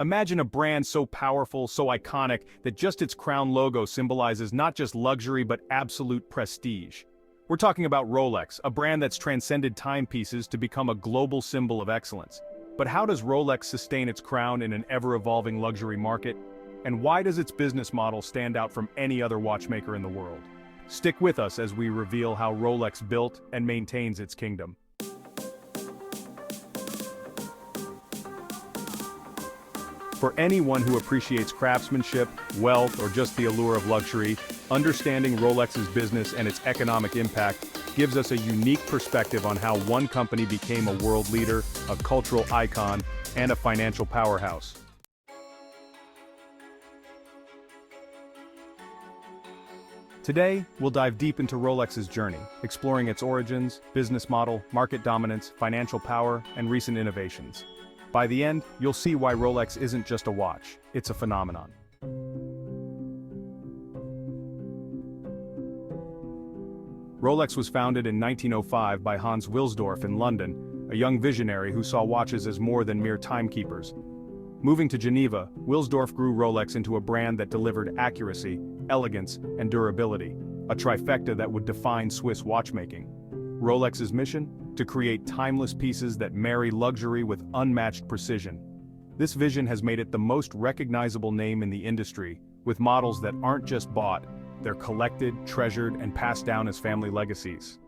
Imagine a brand so powerful, so iconic, that just its crown logo symbolizes not just luxury but absolute prestige. We're talking about Rolex, a brand that's transcended timepieces to become a global symbol of excellence. But how does Rolex sustain its crown in an ever-evolving luxury market? And why does its business model stand out from any other watchmaker in the world? Stick with us as we reveal how Rolex built and maintains its kingdom. For anyone who appreciates craftsmanship, wealth, or just the allure of luxury, understanding Rolex's business and its economic impact gives us a unique perspective on how one company became a world leader, a cultural icon, and a financial powerhouse. Today, we'll dive deep into Rolex's journey, exploring its origins, business model, market dominance, financial power, and recent innovations. By the end, you'll see why Rolex isn't just a watch, it's a phenomenon. Rolex was founded in 1905 by Hans Wilsdorf in London, a young visionary who saw watches as more than mere timekeepers. Moving to Geneva, Wilsdorf grew Rolex into a brand that delivered accuracy, elegance, and durability, a trifecta that would define Swiss watchmaking. Rolex's mission? To create timeless pieces that marry luxury with unmatched precision. This vision has made it the most recognizable name in the industry, with models that aren't just bought, they're collected, treasured, and passed down as family legacies.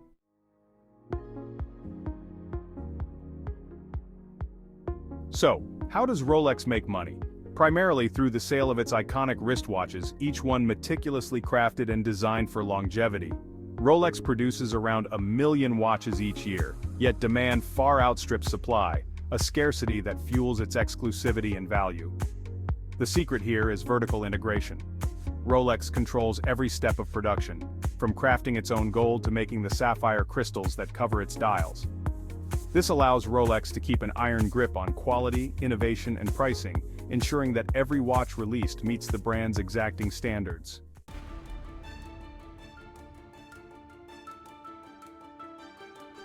So, how does Rolex make money? Primarily through the sale of its iconic wristwatches, each one meticulously crafted and designed for longevity. Rolex produces around 1 million watches each year, yet demand far outstrips supply, a scarcity that fuels its exclusivity and value. The secret here is vertical integration. Rolex controls every step of production, from crafting its own gold to making the sapphire crystals that cover its dials. This allows Rolex to keep an iron grip on quality, innovation, and pricing, ensuring that every watch released meets the brand's exacting standards.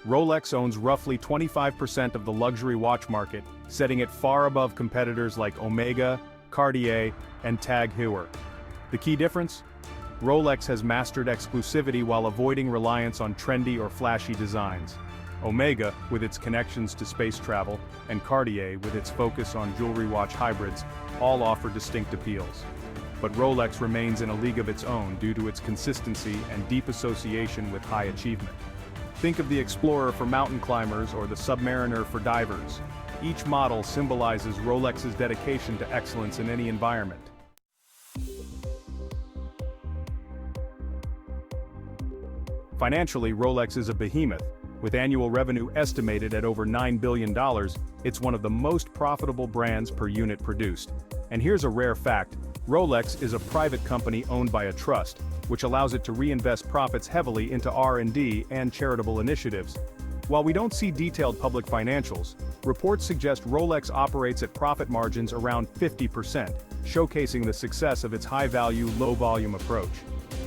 Rolex owns roughly 25% of the luxury watch market, setting it far above competitors like Omega, Cartier, and Tag Heuer. The key difference? Rolex has mastered exclusivity while avoiding reliance on trendy or flashy designs. Omega, with its connections to space travel, and Cartier, with its focus on jewelry watch hybrids, all offer distinct appeals. But Rolex remains in a league of its own due to its consistency and deep association with high achievement. Think of the Explorer for mountain climbers or the Submariner for divers. Each model symbolizes Rolex's dedication to excellence in any environment. Financially, Rolex is a behemoth. With annual revenue estimated at over $9 billion, it's one of the most profitable brands per unit produced. And here's a rare fact: Rolex is a private company owned by a trust, which allows it to reinvest profits heavily into R&D and charitable initiatives. While we don't see detailed public financials, reports suggest Rolex operates at profit margins around 50%, showcasing the success of its high-value, low-volume approach.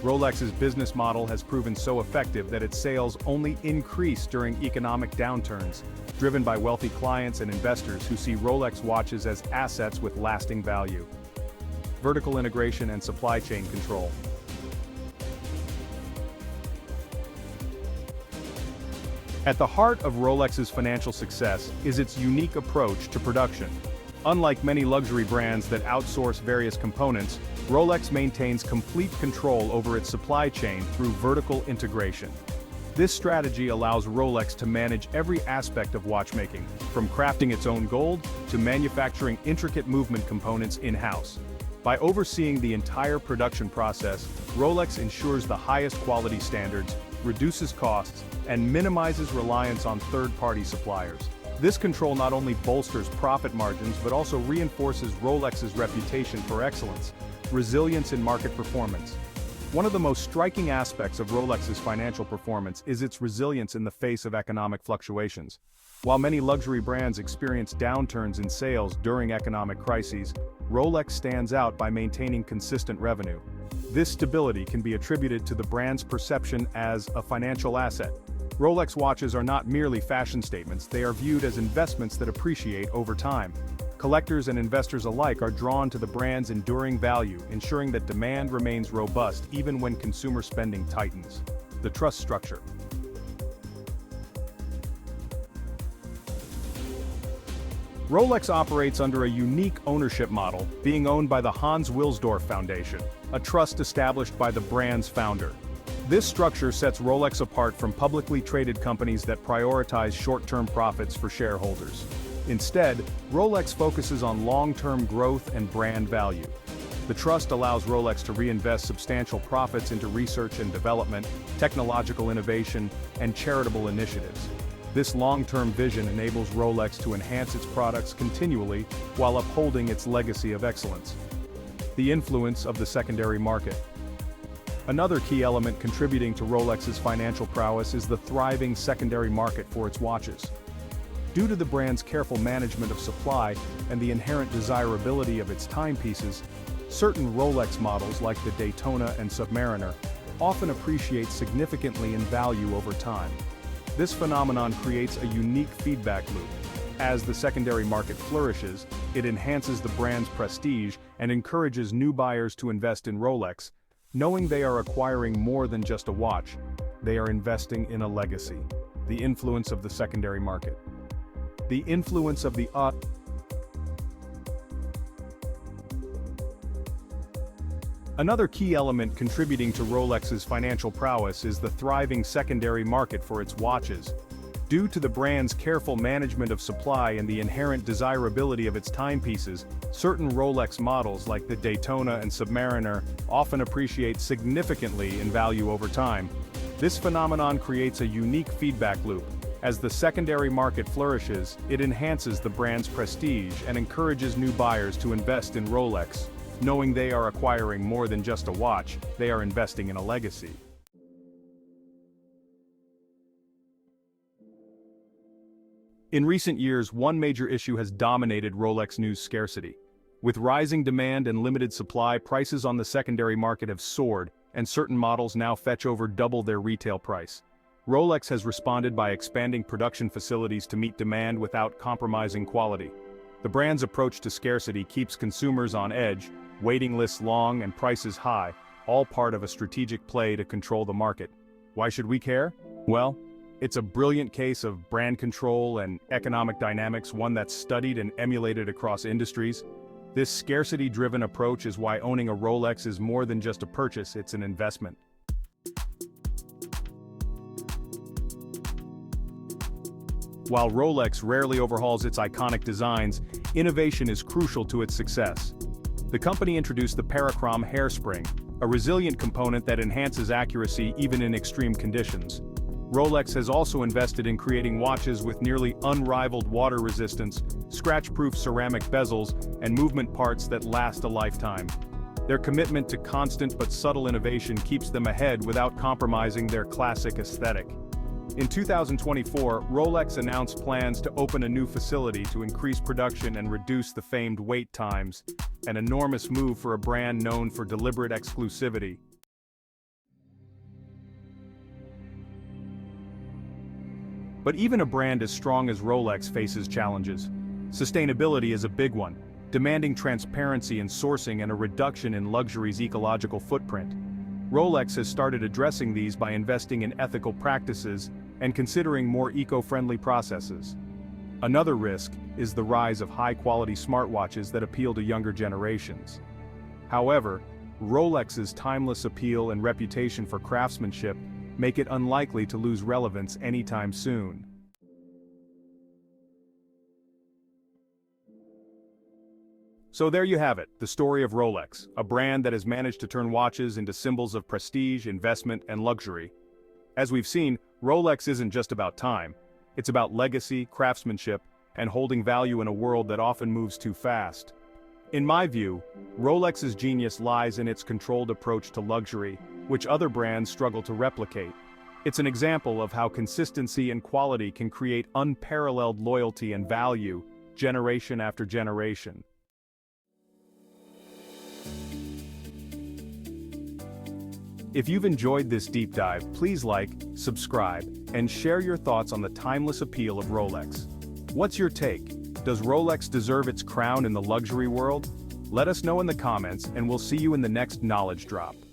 Rolex's business model has proven so effective that its sales only increase during economic downturns, driven by wealthy clients and investors who see Rolex watches as assets with lasting value. Vertical integration and supply chain control. At the heart of Rolex's financial success is its unique approach to production. Unlike many luxury brands that outsource various components, Rolex maintains complete control over its supply chain through vertical integration. This strategy allows Rolex to manage every aspect of watchmaking, from crafting its own gold to manufacturing intricate movement components in-house. By overseeing the entire production process, Rolex ensures the highest quality standards, reduces costs, and minimizes reliance on third-party suppliers. This control not only bolsters profit margins but also reinforces Rolex's reputation for excellence, resilience in market performance. One of the most striking aspects of Rolex's financial performance is its resilience in the face of economic fluctuations. While many luxury brands experience downturns in sales during economic crises, Rolex stands out by maintaining consistent revenue. This stability can be attributed to the brand's perception as a financial asset. Rolex watches are not merely fashion statements, they are viewed as investments that appreciate over time. Collectors and investors alike are drawn to the brand's enduring value, ensuring that demand remains robust even when consumer spending tightens. The trust structure. Rolex operates under a unique ownership model, being owned by the Hans Wilsdorf Foundation, a trust established by the brand's founder. This structure sets Rolex apart from publicly traded companies that prioritize short-term profits for shareholders. Instead, Rolex focuses on long-term growth and brand value. The trust allows Rolex to reinvest substantial profits into research and development, technological innovation, and charitable initiatives. This long-term vision enables Rolex to enhance its products continually while upholding its legacy of excellence. The influence of the secondary market. Another key element contributing to Rolex's financial prowess is the thriving secondary market for its watches. Due to the brand's careful management of supply and the inherent desirability of its timepieces, certain Rolex models like the Daytona and Submariner often appreciate significantly in value over time. This phenomenon creates a unique feedback loop. As the secondary market flourishes, it enhances the brand's prestige and encourages new buyers to invest in Rolex, knowing they are acquiring more than just a watch. They are investing in a legacy. The influence of the secondary market. The influence of the Another key element contributing to Rolex's financial prowess is the thriving secondary market for its watches. Due to the brand's careful management of supply and the inherent desirability of its timepieces, certain Rolex models like the Daytona and Submariner often appreciate significantly in value over time. This phenomenon creates a unique feedback loop. As the secondary market flourishes, it enhances the brand's prestige and encourages new buyers to invest in Rolex. Knowing they are acquiring more than just a watch, they are investing in a legacy. In recent years, one major issue has dominated Rolex news: scarcity. With rising demand and limited supply, prices on the secondary market have soared, and certain models now fetch over double their retail price. Rolex has responded by expanding production facilities to meet demand without compromising quality. The brand's approach to scarcity keeps consumers on edge, waiting lists long and prices high, all part of a strategic play to control the market. Why should we care? Well, it's a brilliant case of brand control and economic dynamics, one that's studied and emulated across industries. This scarcity-driven approach is why owning a Rolex is more than just a purchase, it's an investment. While Rolex rarely overhauls its iconic designs, innovation is crucial to its success. The company introduced the Parachrom hairspring, a resilient component that enhances accuracy even in extreme conditions. Rolex has also invested in creating watches with nearly unrivaled water resistance, scratch-proof ceramic bezels, and movement parts that last a lifetime. Their commitment to constant but subtle innovation keeps them ahead without compromising their classic aesthetic. In 2024, Rolex announced plans to open a new facility to increase production and reduce the famed wait times, an enormous move for a brand known for deliberate exclusivity. But even a brand as strong as Rolex faces challenges. Sustainability is a big one, demanding transparency in sourcing and a reduction in luxury's ecological footprint. Rolex has started addressing these by investing in ethical practices and considering more eco-friendly processes. Another risk is the rise of high-quality smartwatches that appeal to younger generations. However, Rolex's timeless appeal and reputation for craftsmanship make it unlikely to lose relevance anytime soon. So there you have it, the story of Rolex, a brand that has managed to turn watches into symbols of prestige, investment, and luxury. As we've seen, Rolex isn't just about time. It's about legacy, craftsmanship, and holding value in a world that often moves too fast. In my view, Rolex's genius lies in its controlled approach to luxury, which other brands struggle to replicate. It's an example of how consistency and quality can create unparalleled loyalty and value, generation after generation. If you've enjoyed this deep dive, please like, subscribe, and share your thoughts on the timeless appeal of Rolex. What's your take? Does Rolex deserve its crown in the luxury world? Let us know in the comments, and we'll see you in the next knowledge drop.